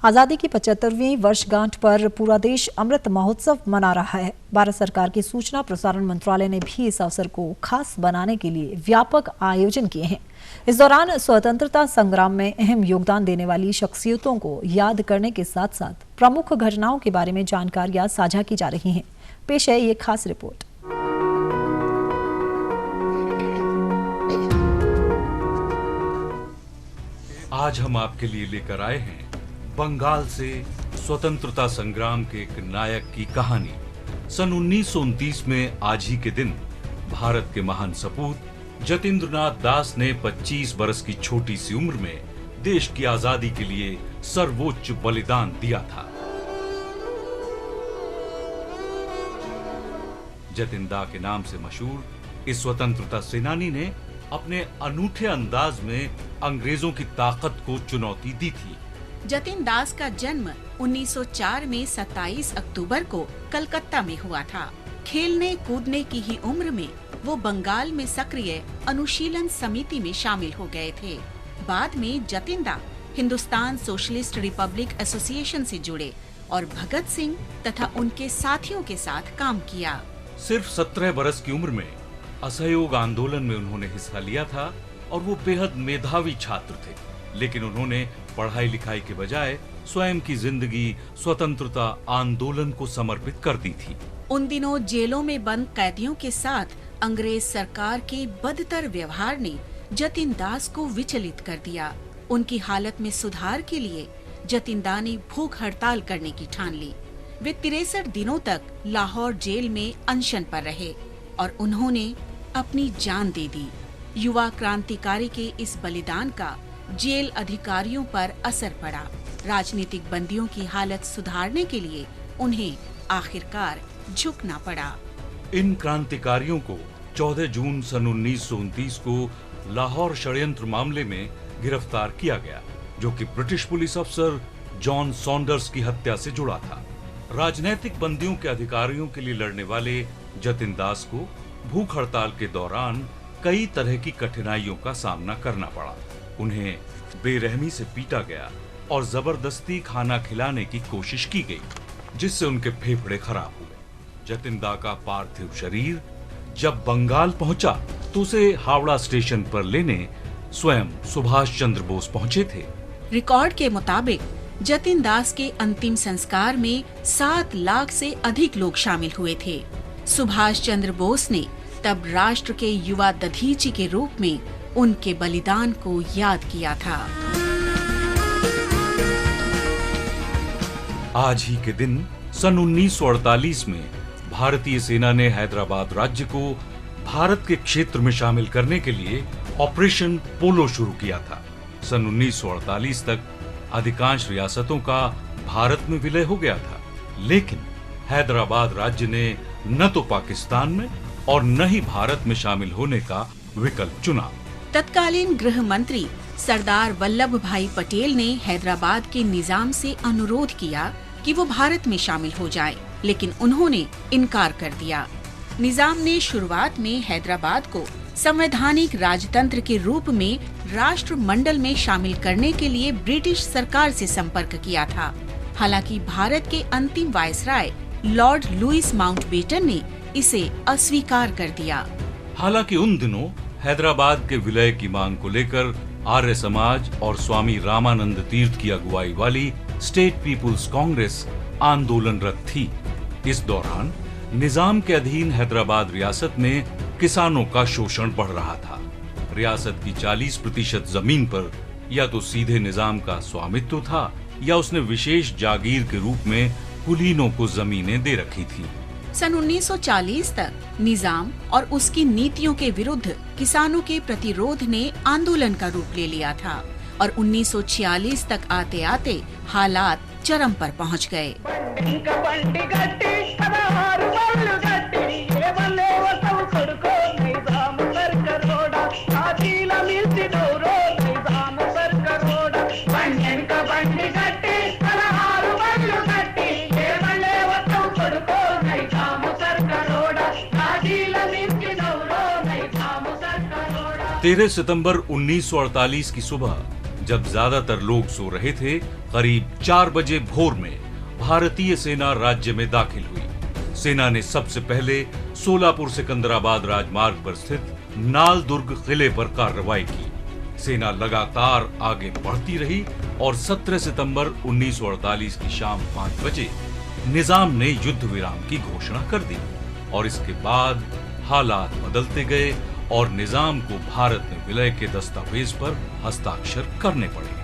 आजादी की 75वीं वर्षगांठ पर पूरा देश अमृत महोत्सव मना रहा है। भारत सरकार की सूचना प्रसारण मंत्रालय ने भी इस अवसर को खास बनाने के लिए व्यापक आयोजन किए हैं। इस दौरान स्वतंत्रता संग्राम में अहम योगदान देने वाली शख्सियतों को याद करने के साथ साथ प्रमुख घटनाओं के बारे में जानकारियां साझा की जा रही हैं। पेश है ये खास रिपोर्ट। आज हम आपके लिए लेकर आए हैं बंगाल से स्वतंत्रता संग्राम के एक नायक की कहानी। सन 1929 में आज ही के दिन भारत के महान सपूत जतींद्रनाथ दास ने 25 बरस की छोटी सी उम्र में देश की आजादी के लिए सर्वोच्च बलिदान दिया था। जतिंदा के नाम से मशहूर इस स्वतंत्रता सेनानी ने अपने अनूठे अंदाज में अंग्रेजों की ताकत को चुनौती दी थी। जतिन दास का जन्म 1904 में 27 अक्टूबर को कलकत्ता में हुआ था। खेलने कूदने की ही उम्र में वो बंगाल में सक्रिय अनुशीलन समिति में शामिल हो गए थे। बाद में जतिंदा हिंदुस्तान सोशलिस्ट रिपब्लिक एसोसिएशन से जुड़े और भगत सिंह तथा उनके साथियों के साथ काम किया। सिर्फ 17 बरस की उम्र में असहयोग आंदोलन में उन्होंने हिस्सा लिया था और वो बेहद मेधावी छात्र थे, लेकिन उन्होंने पढ़ाई लिखाई के बजाय स्वयं की जिंदगी स्वतंत्रता आंदोलन को समर्पित कर दी थी। उन दिनों जेलों में बंद कैदियों के साथ अंग्रेज सरकार के बदतर व्यवहार ने जतिन दास को विचलित कर दिया। उनकी हालत में सुधार के लिए जतिंदा ने भूख हड़ताल करने की ठान ली। वे 63 दिनों तक लाहौर जेल में अनशन पर रहे और उन्होंने अपनी जान दे दी। युवा क्रांतिकारी के इस बलिदान का जेल अधिकारियों पर असर पड़ा। राजनीतिक बंदियों की हालत सुधारने के लिए उन्हें आखिरकार झुकना पड़ा। इन क्रांतिकारियों को 14 जून सन 1929 को लाहौर षड्यंत्र मामले में गिरफ्तार किया गया, जो कि ब्रिटिश पुलिस अफसर जॉन सॉन्डर्स की हत्या से जुड़ा था। राजनीतिक बंदियों के अधिकारियों के लिए लड़ने वाले जतिन दास को भूख हड़ताल के दौरान कई तरह की कठिनाइयों का सामना करना पड़ा। उन्हें बेरहमी से पीटा गया और जबरदस्ती खाना खिलाने की कोशिश की गई, जिससे उनके फेफड़े खराब हुए। जतिंदा का पार्थिव शरीर जब बंगाल पहुंचा तो उसे हावड़ा स्टेशन पर लेने स्वयं सुभाष चंद्र बोस पहुंचे थे। रिकॉर्ड के मुताबिक जतिन दास के अंतिम संस्कार में 7 लाख से अधिक लोग शामिल हुए थे। सुभाष चंद्र बोस ने तब राष्ट्र के युवा दधीची के रूप में उनके बलिदान को याद किया था। आज ही के दिन सन 1948 में भारतीय सेना ने हैदराबाद राज्य को भारत के क्षेत्र में शामिल करने के लिए ऑपरेशन पोलो शुरू किया था। सन 1948 तक अधिकांश रियासतों का भारत में विलय हो गया था, लेकिन हैदराबाद राज्य ने न तो पाकिस्तान में और न ही भारत में शामिल होने का विकल्प चुना। तत्कालीन गृह मंत्री सरदार वल्लभ भाई पटेल ने हैदराबाद के निजाम से अनुरोध किया कि वो भारत में शामिल हो जाएं, लेकिन उन्होंने इनकार कर दिया। निजाम ने शुरुआत में हैदराबाद को संवैधानिक राजतंत्र के रूप में राष्ट्रमंडल में शामिल करने के लिए ब्रिटिश सरकार से संपर्क किया था। हालांकि भारत के अंतिम वायसराय लॉर्ड लुईस माउंटबेटन ने इसे अस्वीकार कर दिया। हालांकि उन दिनों हैदराबाद के विलय की मांग को लेकर आर्य समाज और स्वामी रामानंद तीर्थ की अगुवाई वाली स्टेट पीपुल्स कांग्रेस आंदोलनरत थी। इस दौरान निजाम के अधीन हैदराबाद रियासत में किसानों का शोषण बढ़ रहा था। रियासत की 40% जमीन पर या तो सीधे निजाम का स्वामित्व था या उसने विशेष जागीर के रूप में कुलीनों को जमीनें दे रखी थी। सन 1940 तक निजाम और उसकी नीतियों के विरुद्ध किसानों के प्रतिरोध ने आंदोलन का रूप ले लिया था और 1946 तक आते आते हालात चरम पर पहुंच गए। तेरह सितंबर 1948 की सुबह जब ज्यादातर लोग सो रहे थे, करीब 4 बजे भोर में भारतीय सेना राज्य में दाखिल हुई। सेना ने सबसे पहले सोलापुर सिकंदराबाद राजमार्ग पर स्थित नाल दुर्ग किले पर कार्रवाई की। सेना लगातार आगे बढ़ती रही और 17 सितंबर 1948 की शाम 5 बजे निजाम ने युद्ध विराम की घोषणा कर दी और इसके बाद हालात बदलते गए और निजाम को भारत में विलय के दस्तावेज पर हस्ताक्षर करने पड़े।